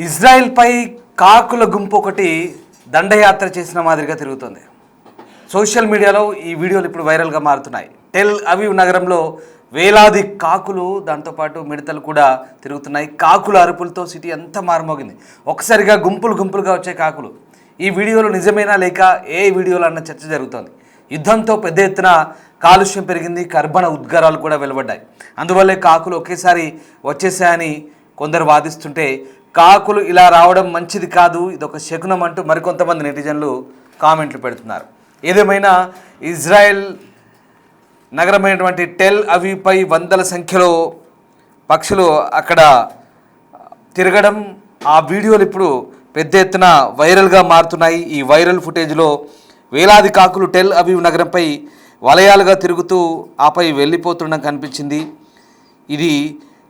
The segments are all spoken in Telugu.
ఇజ్రాయెల్పై కాకుల గుంపు ఒకటి దండయాత్ర చేసిన మాదిరిగా తిరుగుతుంది. సోషల్ మీడియాలో ఈ వీడియోలు ఇప్పుడు వైరల్గా మారుతున్నాయి. టెల్ అవీవ్ నగరంలో వేలాది కాకులు, దాంతోపాటు మిడతలు కూడా తిరుగుతున్నాయి. కాకుల అరుపులతో సిటీ అంతా మారుమోగింది. ఒకసారిగా గుంపులుగా వచ్చే కాకులు. ఈ వీడియోలు నిజమేనా లేక ఏ వీడియోలు అన్న చర్చ జరుగుతోంది. యుద్ధంతో పెద్ద ఎత్తున కాలుష్యం పెరిగింది, కర్బన ఉద్గారాలు కూడా వెలువడ్డాయి. అందువల్లే కాకులు ఒకేసారి వచ్చేసాయని కొందరు వాదిస్తుంటే, కాకులు ఇలా రావడం మంచిది కాదు, ఇదొక శకునం అంటూ మరికొంతమంది నెటిజన్లు కామెంట్లు పెడుతున్నారు. ఏదేమైనా ఇజ్రాయెల్ నగరమైనటువంటి టెల్ అవీవ్పై వందల సంఖ్యలో పక్షులు అక్కడ తిరగడం, ఆ వీడియోలు ఇప్పుడు పెద్ద ఎత్తున వైరల్గా మారుతున్నాయి. ఈ వైరల్ ఫుటేజ్లో వేలాది కాకులు టెల్ అవీవ్ నగరంపై వలయాలుగా తిరుగుతూ ఆపై వెళ్ళిపోతుండడం కనిపించింది. ఇది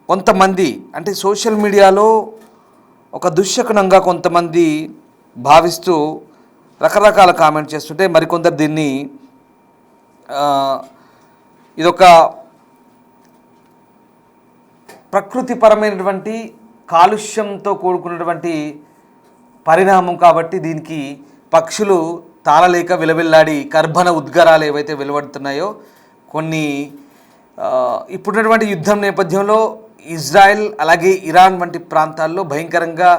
కొంతమంది అంటే సోషల్ మీడియాలో ఒక దుశ్శకునంగా కొంతమంది భావిస్తూ రకరకాల కామెంట్ చేస్తుంటే, మరికొందరు దీన్ని ఇదొక ప్రకృతిపరమైనటువంటి కాలుష్యంతో కూడుకున్నటువంటి పరిణామం కాబట్టి దీనికి పక్షులు తాళలేక విలవిల్లాడి కర్బన ఉద్గారాలు ఏవైతే వెలువడుతున్నాయో, కొన్ని ఇప్పుడున్నటువంటి యుద్ధం నేపథ్యంలో ఇజ్రాయెల్ అలాగే ఇరాన్ వంటి ప్రాంతాల్లో భయంకరంగా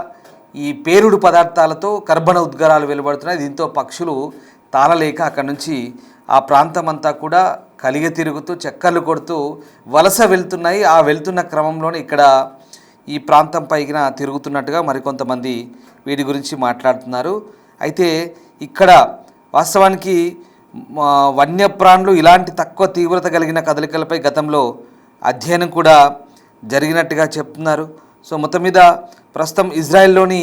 ఈ పేలుడు పదార్థాలతో కర్బన ఉద్గారాలు వెలువడుతున్నాయి. దీంతో పక్షులు తాళలేక అక్కడి నుంచి ఆ ప్రాంతం అంతా కూడా కలిగి తిరుగుతూ చక్కర్లు కొడుతూ వలస వెళ్తున్నాయి. ఆ వెళ్తున్న క్రమంలోనే ఇక్కడ ఈ ప్రాంతం పైన తిరుగుతున్నట్టుగా మరికొంతమంది వీటి గురించి మాట్లాడుతున్నారు. అయితే ఇక్కడ వాస్తవానికి వన్యప్రాణులు ఇలాంటి తక్కువ తీవ్రత కలిగిన కదలికలపై గతంలో అధ్యయనం కూడా జరిగినట్టుగా చెప్తున్నారు. సో మొత్తం మీద ప్రస్తుతం ఇజ్రాయెల్లోని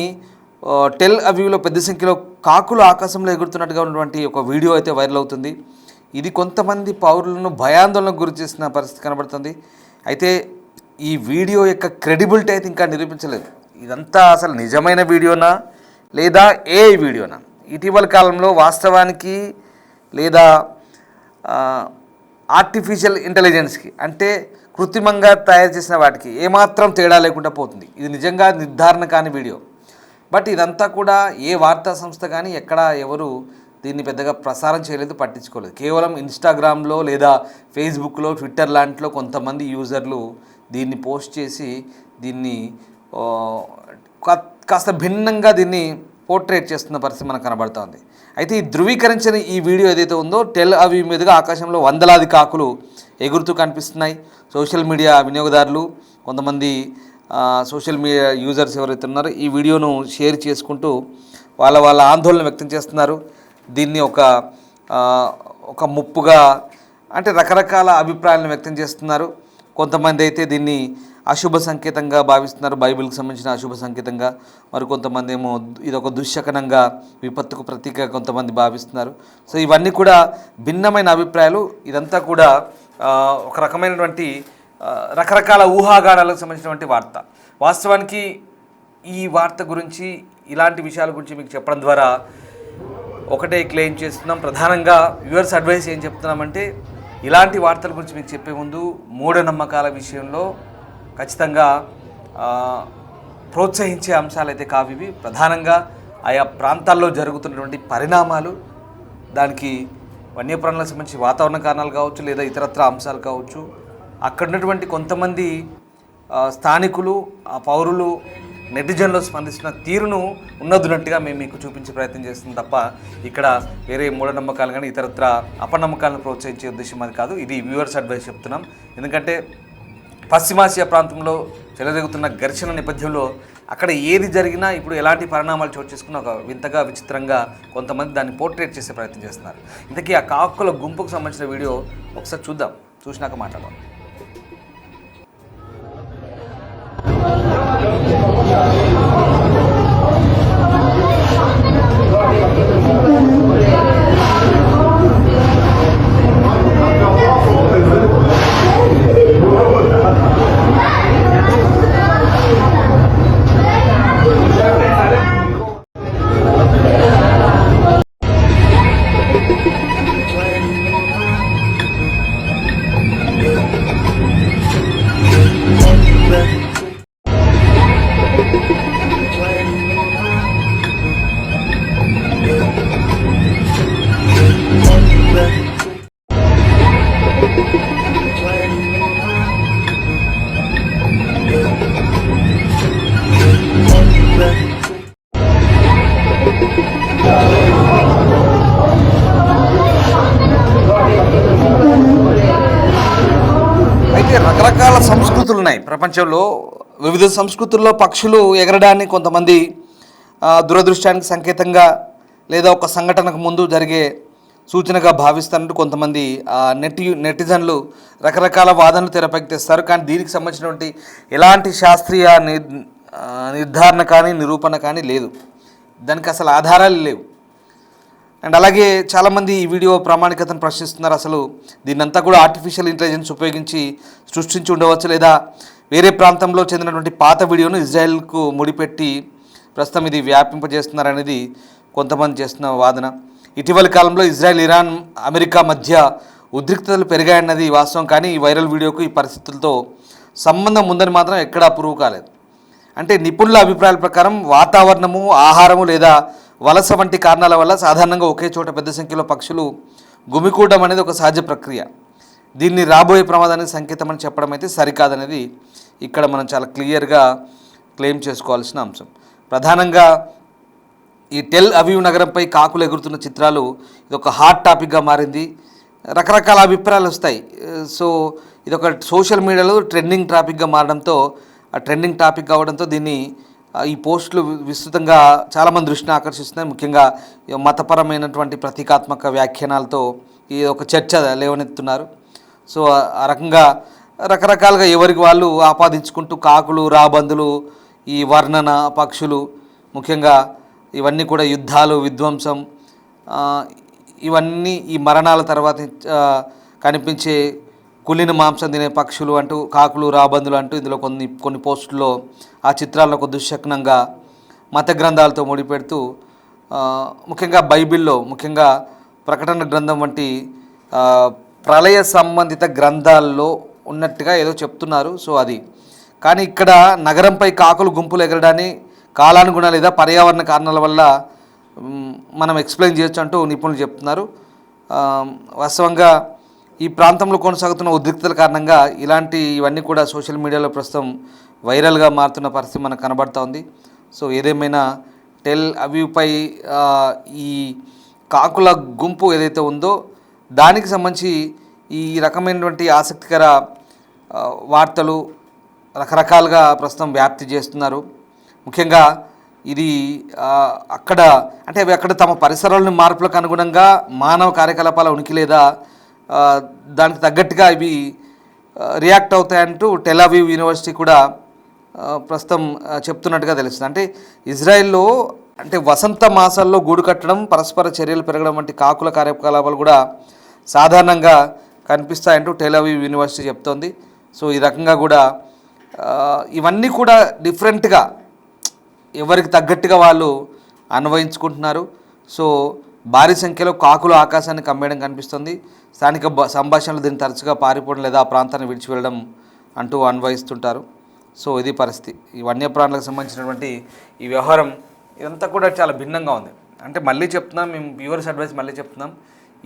టెల్ అవీవ్లో పెద్ద సంఖ్యలో కాకులు ఆకాశంలో ఎగురుతున్నట్టుగా ఉన్నటువంటి ఒక వీడియో అయితే వైరల్ అవుతుంది. ఇది కొంతమంది పౌరులను భయాందోళనకు గురి చేసిన పరిస్థితి కనబడుతుంది. అయితే ఈ వీడియో యొక్క క్రెడిబిలిటీ అయితే ఇంకా నిరూపించలేదు. ఇదంతా అసలు నిజమైన వీడియోనా లేదా ఏ వీడియోనా? ఇటీవల కాలంలో వాస్తవానికి లేదా ఆర్టిఫిషియల్ ఇంటెలిజెన్స్కి అంటే కృత్రిమంగా తయారు చేసిన వాటికి ఏమాత్రం తేడా లేకుండా పోతుంది. ఇది నిజంగా నిర్ధారణ కాని వీడియో. బట్ ఇదంతా కూడా ఏ వార్తా సంస్థ కానీ ఎక్కడ ఎవరు దీన్ని పెద్దగా ప్రసారం చేయలేదు, పట్టించుకోలేదు. కేవలం ఇన్స్టాగ్రామ్లో లేదా ఫేస్బుక్లో, ట్విట్టర్ లాంటిలో కొంతమంది యూజర్లు దీన్ని పోస్ట్ చేసి దీన్ని కాస్త భిన్నంగా దీన్ని పోర్ట్రేట్ చేస్తున్న పరిస్థితి మనకు కనబడుతోంది. అయితే ఈ ధృవీకరించిన ఈ వీడియో ఏదైతే ఉందో, టెల్ అవీవ్ మీదుగా ఆకాశంలో వందలాది కాకులు ఎగురుతూ కనిపిస్తున్నాయి. సోషల్ మీడియా వినియోగదారులు, కొంతమంది సోషల్ మీడియా యూజర్స్ ఎవరైతే ఉన్నారో ఈ వీడియోను షేర్ చేసుకుంటూ వాళ్ళ ఆందోళన వ్యక్తం చేస్తున్నారు. దీన్ని ఒక ముప్పుగా అంటే రకరకాల అభిప్రాయాలను వ్యక్తం చేస్తున్నారు. కొంతమంది అయితే దీన్ని అశుభ సంకేతంగా భావిస్తున్నారు, బైబిల్కి సంబంధించిన అశుభ సంకేతంగా. మరి కొంతమంది ఏమో ఇదొక దుశ్శకనంగా, విపత్తుకు ప్రతీక కొంతమంది భావిస్తున్నారు. సో ఇవన్నీ కూడా భిన్నమైన అభిప్రాయాలు. ఇదంతా కూడా ఒక రకమైనటువంటి రకరకాల ఊహాగానాలకు సంబంధించినటువంటి వార్త. వాస్తవానికి ఈ వార్త గురించి, ఇలాంటి విషయాల గురించి మీకు చెప్పడం ద్వారా ఒకటే క్లెయిమ్ చేస్తున్నాం. ప్రధానంగా వ్యూవర్స్ అడ్వైస్ ఏం చెప్తున్నామంటే, ఇలాంటి వార్తల గురించి మీకు చెప్పే ముందు మూఢనమ్మకాల విషయంలో ఖచ్చితంగా ప్రోత్సహించే అంశాలు అయితే కావు ఇవి. ప్రధానంగా ఆయా ప్రాంతాల్లో జరుగుతున్నటువంటి పరిణామాలు, దానికి వన్యప్రాణులకు సంబంధించి వాతావరణ కారణాలు కావచ్చు లేదా ఇతరత్ర అంశాలు కావచ్చు, అక్కడ ఉన్నటువంటి కొంతమంది స్థానికులు, ఆ పౌరులు, నెటిజన్లో స్పందిస్తున్న తీరును ఉన్నదున్నట్టుగా మేము మీకు చూపించే ప్రయత్నం చేస్తుంది తప్ప ఇక్కడ వేరే మూఢనమ్మకాలు కానీ ఇతరత్ర అపనమ్మకాలను ప్రోత్సహించే ఉద్దేశం అది కాదు. ఇది వ్యూవర్స్ అడ్వైస్ చెప్తున్నాం. ఎందుకంటే పశ్చిమాసియా ప్రాంతంలో చెలరేగుతున్న ఘర్షణ నేపథ్యంలో అక్కడ ఏది జరిగినా ఇప్పుడు ఎలాంటి పరిణామాలు చోటు చేసుకున్న ఒక వింతగా, విచిత్రంగా కొంతమంది దాన్ని పోర్ట్రేట్ చేసే ప్రయత్నం చేస్తున్నారు. ఇంతకీ ఆ కాకుల గుంపుకు సంబంధించిన వీడియో ఒకసారి చూద్దాం, చూసినాక మాట్లాడదాం. అయితే రకరకాల సంస్కృతులు ఉన్నాయి ప్రపంచంలో. వివిధ సంస్కృతుల్లో పక్షులు ఎగరడాన్ని కొంతమంది దురదృష్టానికి సంకేతంగా లేదా ఒక సంఘటనకు ముందు జరిగే సూచనగా భావిస్తున్నట్టు కొంతమంది నెటిజన్లు రకరకాల వాదనలు తెరపైకి తెస్తారు. కానీ దీనికి సంబంధించినటువంటి ఎలాంటి శాస్త్రీయ నిర్ధారణ కానీ నిరూపణ కానీ లేదు, దానికి అసలు ఆధారాలు లేవు. అండ్ అలాగే చాలామంది ఈ వీడియో ప్రామాణికతను ప్రశ్నిస్తున్నారు. అసలు దీన్నంతా కూడా ఆర్టిఫిషియల్ ఇంటెలిజెన్స్ ఉపయోగించి సృష్టించి ఉండవచ్చు, లేదా వేరే ప్రాంతంలో చెందినటువంటి పాత వీడియోను ఇజ్రాయెల్కు ముడిపెట్టి ప్రస్తుతం ఇది వ్యాపింపజేస్తున్నారనేది కొంతమంది చేస్తున్న వాదన. ఇటీవలి కాలంలో ఇజ్రాయెల్, ఇరాన్, అమెరికా మధ్య ఉద్రిక్తతలు పెరిగాయన్నది వాస్తవం. కానీ ఈ వైరల్ వీడియోకు ఈ పరిస్థితులతో సంబంధం ఉందని మాత్రం ఎక్కడా ప్రూవ్ కాలేదు. అంటే నిపుణుల అభిప్రాయాల ప్రకారం వాతావరణము, ఆహారము లేదా వలస వంటి కారణాల వల్ల సాధారణంగా ఒకే చోట పెద్ద సంఖ్యలో పక్షులు గుమికూడడం అనేది ఒక సహజ ప్రక్రియ. దీన్ని రాబోయే ప్రమాదానికి సంకేతం అని చెప్పడం అయితే సరికాదనేది ఇక్కడ మనం చాలా క్లియర్గా క్లెయిమ్ చేసుకోవాల్సిన అంశం. ప్రధానంగా ఈ టెల్ అవీవ్ నగరంపై కాకులు ఎగురుతున్న చిత్రాలు ఇది ఒక హాట్ టాపిక్గా మారింది. రకరకాల అభిప్రాయాలు వస్తాయి. సో ఇది ఒక సోషల్ మీడియాలో ట్రెండింగ్ టాపిక్గా మారడంతో, ట్రెండింగ్ టాపిక్ కావడంతో దీన్ని ఈ పోస్టులు విస్తృతంగా చాలామంది దృష్టిని ఆకర్షిస్తున్నాయి. ముఖ్యంగా మతపరమైనటువంటి ప్రతీకాత్మక వ్యాఖ్యానాలతో ఈ ఒక చర్చ లేవనెత్తున్నారు. సో ఆ రకంగా రకరకాలుగా ఎవరికి వాళ్ళు ఆపాదించుకుంటూ కాకులు, రాబందులు, ఈ వర్ణన పక్షులు, ముఖ్యంగా ఇవన్నీ కూడా యుద్ధాలు, విధ్వంసం, ఇవన్నీ ఈ మరణాల తర్వాత కనిపించే కుళ్ళిన మాంసం తినే పక్షులు అంటూ, కాకులు, రాబందులు అంటూ ఇందులో కొన్ని పోస్టుల్లో ఆ చిత్రాలను ఒక దుశ్శకునంగా మత గ్రంథాలతో ముడిపెడుతూ, ముఖ్యంగా బైబిల్లో, ముఖ్యంగా ప్రకటన గ్రంథం వంటి ప్రళయ సంబంధిత గ్రంథాల్లో ఉన్నట్టుగా ఏదో చెప్తున్నారు. సో అది కానీ ఇక్కడ నగరంపై కాకులు గుంపులు ఎగరడాన్ని కాలానుగుణ లేదా పర్యావరణ కారణాల వల్ల మనం ఎక్స్ప్లెయిన్ చేయొచ్చు అంటూ నిపుణులు చెప్తున్నారు. వాస్తవంగా ఈ ప్రాంతంలో కొనసాగుతున్న ఉద్రిక్తల కారణంగా ఇవన్నీ కూడా సోషల్ మీడియాలో ప్రస్తుతం వైరల్గా మారుతున్న పరిస్థితి మనకు కనబడుతూ ఉంది. సో ఏదేమైనా టెల్ అవీవ్పై ఈ కాకుల గుంపు ఏదైతే ఉందో దానికి సంబంధించి ఈ రకమైనటువంటి ఆసక్తికర వార్తలు రకరకాలుగా ప్రస్తుతం వ్యాప్తి చేస్తున్నారు. ముఖ్యంగా ఇది అక్కడ తమ పరిసరాలను మార్పులకు అనుగుణంగా మానవ కార్యకలాపాల ఉనికి లేదా దానికి తగ్గట్టుగా ఇవి రియాక్ట్ అవుతాయంటూ టెల్ అవీవ్ యూనివర్సిటీ కూడా ప్రస్తుతం చెప్తున్నట్టుగా తెలుస్తుంది. అంటే ఇజ్రాయెల్లో వసంత మాసాల్లో గూడు కట్టడం, పరస్పర చర్యలు పెరగడం వంటి కాకుల కార్యకలాపాలు కూడా సాధారణంగా కనిపిస్తాయంటూ టెల్ అవీవ్ యూనివర్సిటీ చెప్తోంది. సో ఈ రకంగా కూడా ఇవన్నీ కూడా డిఫరెంట్గా ఎవరికి తగ్గట్టుగా వాళ్ళు అన్వయించుకుంటున్నారు. సో భారీ సంఖ్యలో కాకులు ఆకాశాన్ని కమ్మేయడం కనిపిస్తుంది. స్థానిక సంభాషణలు దీన్ని తరచుగా పారిపోవడం లేదా ఆ ప్రాంతాన్ని విడిచి వెళ్ళడం అంటూ అన్వయిస్తుంటారు. సో ఇది పరిస్థితి. ఈ వన్యప్రాణులకు సంబంధించినటువంటి ఈ వ్యవహారం ఇదంతా కూడా చాలా భిన్నంగా ఉంది. మళ్ళీ చెప్తున్నాం, మేము వ్యూవర్స్ అడ్వైస్ మళ్ళీ చెప్తున్నాం,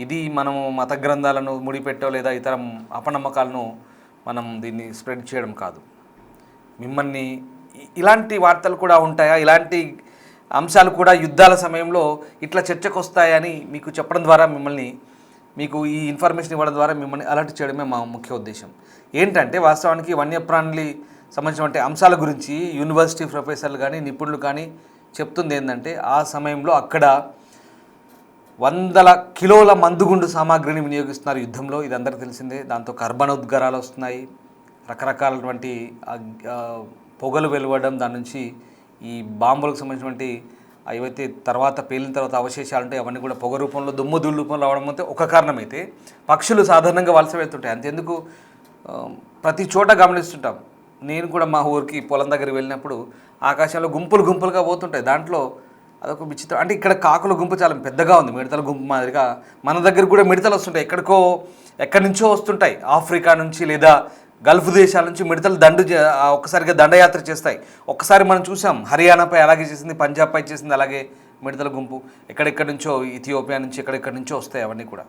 ఇది మనము మత గ్రంథాలను ముడిపెట్టో లేదా ఇతర అపనమ్మకాలను మనం దీన్ని స్ప్రెడ్ చేయడం కాదు. మిమ్మల్ని ఇలాంటి వార్తలు కూడా ఉంటాయా, ఇలాంటి అంశాలు కూడా యుద్ధాల సమయంలో ఇట్లా చర్చకు వస్తాయని మీకు చెప్పడం ద్వారా మీకు ఈ ఇన్ఫర్మేషన్ ఇవ్వడం ద్వారా మిమ్మల్ని అలర్ట్ చేయడమే మా ముఖ్య ఉద్దేశం. ఏంటంటే వాస్తవానికి వన్యప్రాణులు సంబంధించినటువంటి అంశాల గురించి యూనివర్సిటీ ప్రొఫెసర్లు కానీ నిపుణులు కానీ చెప్తుంది ఏంటంటే ఆ సమయంలో అక్కడ 100 కిలోల మందుగుండు సామాగ్రిని వినియోగిస్తున్నారు యుద్ధంలో. ఇది అందరికీ తెలిసిందే. దాంతో కర్బన ఉద్గారాలు వస్తున్నాయి, రకరకాలటువంటి పొగలు వెలువడడం, దాని నుంచి ఈ బాంబులకు సంబంధించినటువంటి ఏవైతే తర్వాత పేలిన తర్వాత అవశేషాలు ఉంటాయి అవన్నీ కూడా పొగ రూపంలో, దుమ్ము ధూళి రూపంలో రావడం అయితే ఒక కారణమైతే, పక్షులు సాధారణంగా వలస వెళ్తుంటాయి. అంతెందుకు ప్రతి చోట గమనిస్తుంటాం. నేను కూడా మా ఊరికి పొలం దగ్గరికి వెళ్ళినప్పుడు ఆకాశంలో గుంపులుగా పోతుంటాయి. దాంట్లో అదొక విచిత్రం. ఇక్కడ కాకుల గుంపు చాలా పెద్దగా ఉంది, మిడతల గుంపు మాదిరిగా. మన దగ్గర కూడా మిడతలు వస్తుంటాయి, ఎక్కడి నుంచో వస్తుంటాయి. ఆఫ్రికా నుంచి లేదా గల్ఫ్ దేశాల నుంచి మిడతలు ఒక్కసారిగా దండయాత్ర చేస్తాయి. ఒక్కసారి మనం చూసాం, హర్యానాపై అలాగే చేసింది, పంజాబ్పై చేసింది అలాగే మిడతల గుంపు. ఎక్కడెక్కడి నుంచో, ఇథియోపియా నుంచి ఎక్కడెక్కడి నుంచో వస్తాయి అవన్నీ కూడా.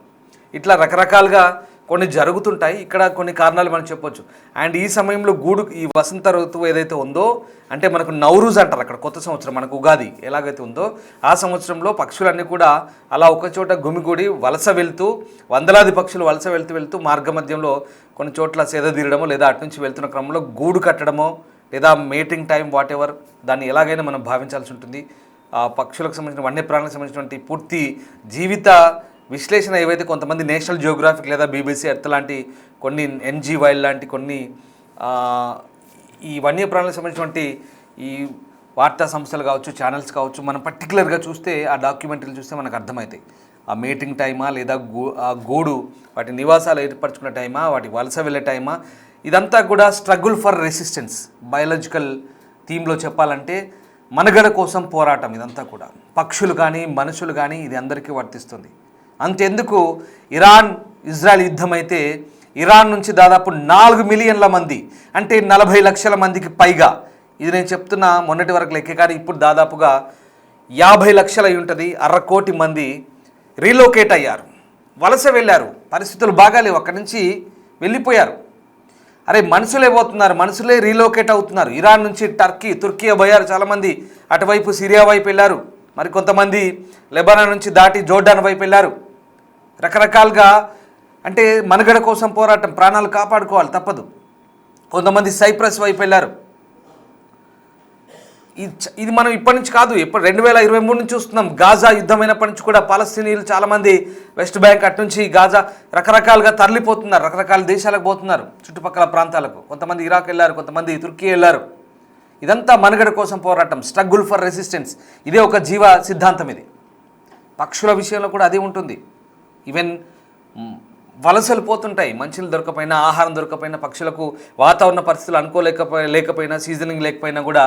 ఇట్లా రకరకాలుగా కొన్ని జరుగుతుంటాయి. ఇక్కడ కొన్ని కారణాలు మనం చెప్పొచ్చు. అండ్ ఈ సమయంలో ఈ వసంత ఋతువు ఏదైతే ఉందో, అంటే మనకు నౌరూజ్ అంటారు అక్కడ, కొత్త సంవత్సరం, మనకు ఉగాది ఎలాగైతే ఉందో ఆ సంవత్సరంలో పక్షులన్నీ కూడా అలా ఒకచోట గుమిగూడి వలస వెళ్తూ, వందలాది పక్షులు వలస వెళ్తూ మార్గ మధ్యంలో కొన్ని చోట్ల సేదతీరడమో లేదా అటు నుంచి వెళ్తున్న క్రమంలో గూడు కట్టడమో లేదా మేటింగ్ టైం వాట్ ఎవర్, దాన్ని ఎలాగైనా మనం భావించాల్సి ఉంటుంది. ఆ పక్షులకు సంబంధించిన వన్యప్రాణులకు సంబంధించినటువంటి పూర్తి జీవిత విశ్లేషణ ఏవైతే కొంతమంది నేషనల్ జియోగ్రాఫిక్ లేదా BBC ఎర్త్ లాంటి కొన్ని NG వైల్డ్ లాంటి కొన్ని ఈ వన్యప్రాణులకు సంబంధించినటువంటి ఈ వార్తా సంస్థలు కావచ్చు, ఛానల్స్ కావచ్చు, మనం పర్టికులర్గా చూస్తే ఆ డాక్యుమెంటరీలు చూస్తే మనకు అర్థమవుతాయి. ఆ మేటింగ్ టైమా లేదా ఆ గూడు వాటి నివాసాలు ఏర్పరచుకునే టైమా, వాటి వలస వెళ్ళే టైమా, ఇదంతా కూడా స్ట్రగుల్ ఫర్ రెసిస్టెన్స్. బయాలజికల్ థీమ్లో చెప్పాలంటే మనుగడ కోసం పోరాటం. ఇదంతా కూడా పక్షులు కానీ మనుషులు కానీ ఇది అందరికీ వర్తిస్తుంది. అంతెందుకు, ఇరాన్ ఇజ్రాయెల్ యుద్ధం అయితే ఇరాన్ నుంచి దాదాపు 4 మిలియన్ల మంది, అంటే 40 లక్షల మందికి పైగా, ఇది నేను చెప్తున్నా మొన్నటి వరకు లెక్కే, కానీ ఇప్పుడు దాదాపుగా 50 లక్షలు అయి ఉంటుంది, 1/2 కోటి మంది రీలోకేట్ అయ్యారు, వలస వెళ్ళారు. పరిస్థితులు బాగాలేవు, అక్కడి నుంచి వెళ్ళిపోయారు. అరే మనుషులే పోతున్నారు, మనుషులే రీలోకేట్ అవుతున్నారు. ఇరాన్ నుంచి తుర్కీ పోయారు చాలామంది, అటువైపు సిరియా వైపు వెళ్ళారు, మరి కొంతమంది లెబనాన్ నుంచి దాటి జోర్డాన్ వైపు వెళ్ళారు. రకరకాలుగా, అంటే మనుగడ కోసం పోరాటం, ప్రాణాలు కాపాడుకోవాలి తప్పదు. కొంతమంది సైప్రస్ వైపు వెళ్ళారు. ఇది మనం ఇప్పటి నుంచి కాదు, 2023 నుంచి చూస్తున్నాం. గాజా యుద్ధమైనప్పటి నుంచి కూడా పాలస్తీనీయులు చాలామంది వెస్ట్ బ్యాంక్ అటు నుంచి గాజా రకరకాలుగా తరలిపోతున్నారు, రకరకాల దేశాలకు పోతున్నారు, చుట్టుపక్కల ప్రాంతాలకు. కొంతమంది ఇరాక్ వెళ్ళారు, కొంతమంది తుర్కీ వెళ్ళారు. ఇదంతా మనుగడ కోసం పోరాటం, స్ట్రగుల్ ఫర్ రెసిస్టెన్స్. ఇదే ఒక జీవ సిద్ధాంతం. ఇది పక్షుల విషయంలో కూడా అదే ఉంటుంది. ఈవెన్ వలసలు పోతుంటాయి, మంచిలు దొరకపోయినా, ఆహారం దొరకపోయినా, పక్షులకు వాతావరణ పరిస్థితులు లేకపోయినా, సీజనింగ్ లేకపోయినా కూడా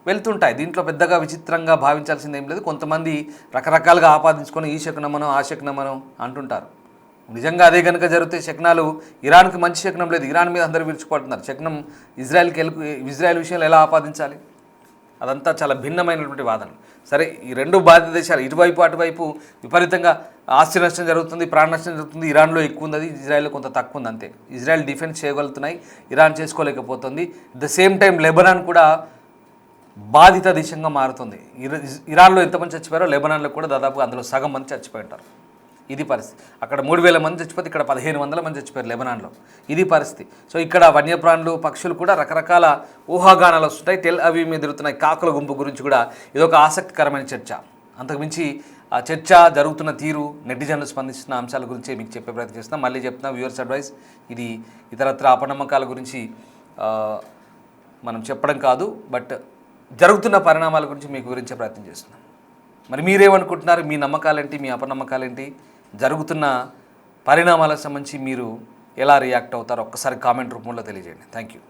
వెళ్తుంటాయి. దీంట్లో పెద్దగా విచిత్రంగా భావించాల్సింది ఏం లేదు. కొంతమంది రకరకాలుగా ఆపాదించుకొని ఈ శకునమనో ఆ శకునమనో అంటుంటారు. నిజంగా అదే కనుక జరిగితే శకునాలు, ఇరాన్కి మంచి శకునం లేదు, ఇరాన్ మీద అందరూ విరుచుకుపడుతున్నారు. శకునం ఇజ్రాయెల్ విషయంలో ఎలా ఆపాదించాలి? అదంతా చాలా భిన్నమైనటువంటి వాదన. సరే, ఈ రెండు బాధిత దేశాలు ఇటువైపు అటువైపు విపరీతంగా ఆస్తి నష్టం జరుగుతుంది, ప్రాణ నష్టం జరుగుతుంది. ఇరాన్లో ఎక్కువ ఉంది, ఇజ్రాయెల్లో కొంత తక్కువ ఉంది, అంతే. ఇజ్రాయెల్ డిఫెన్స్ చేయగలుగుతున్నాయి, ఇరాన్ చేసుకోలేకపోతుంది. At the same time Lebanon కూడా బాధిత దేశంగా మారుతుంది. ఇరాన్లో ఎంతమంది చచ్చిపోయారో లెబనాన్లో కూడా దాదాపుగా అందులో సగం మంది చచ్చిపోయి ఉంటారు. ఇది పరిస్థితి. అక్కడ 3000 మంది చచ్చిపోతే ఇక్కడ 1500 మంది చచ్చిపోయారు లెబనాన్లో. ఇది పరిస్థితి. సో ఇక్కడ వన్యప్రాణులు, పక్షులు కూడా రకరకాల ఊహాగానాలు వస్తుంటాయి. టెల్ అవీవ్ మీద తిరుగుతున్న కాకుల గుంపు గురించి కూడా ఇదొక ఆసక్తికరమైన చర్చ. అంతకుమించి ఆ చర్చ జరుగుతున్న తీరు, నెటిజన్లు స్పందిస్తున్న అంశాల గురించి మీకు చెప్పే ప్రయత్నం చేస్తున్నాం. మళ్ళీ చెప్తున్నా, వ్యూవర్స్ అడ్వైస్. ఇది ఇతరత్ర అపనమ్మకాల గురించి మనం చెప్పడం కాదు, బట్ జరుగుతున్న పరిణామాల గురించి మీకు వివరించే ప్రయత్నం చేస్తున్నాం. మరి మీరేమనుకుంటున్నారు? మీ నమ్మకాలేంటి, మీ అపనమ్మకాలేంటి? జరుగుతున్న పరిణామాలకు సంబంధించి మీరు ఎలా రియాక్ట్ అవుతారో ఒక్కసారి కామెంట్ రూపంలో తెలియజేయండి. Thank you.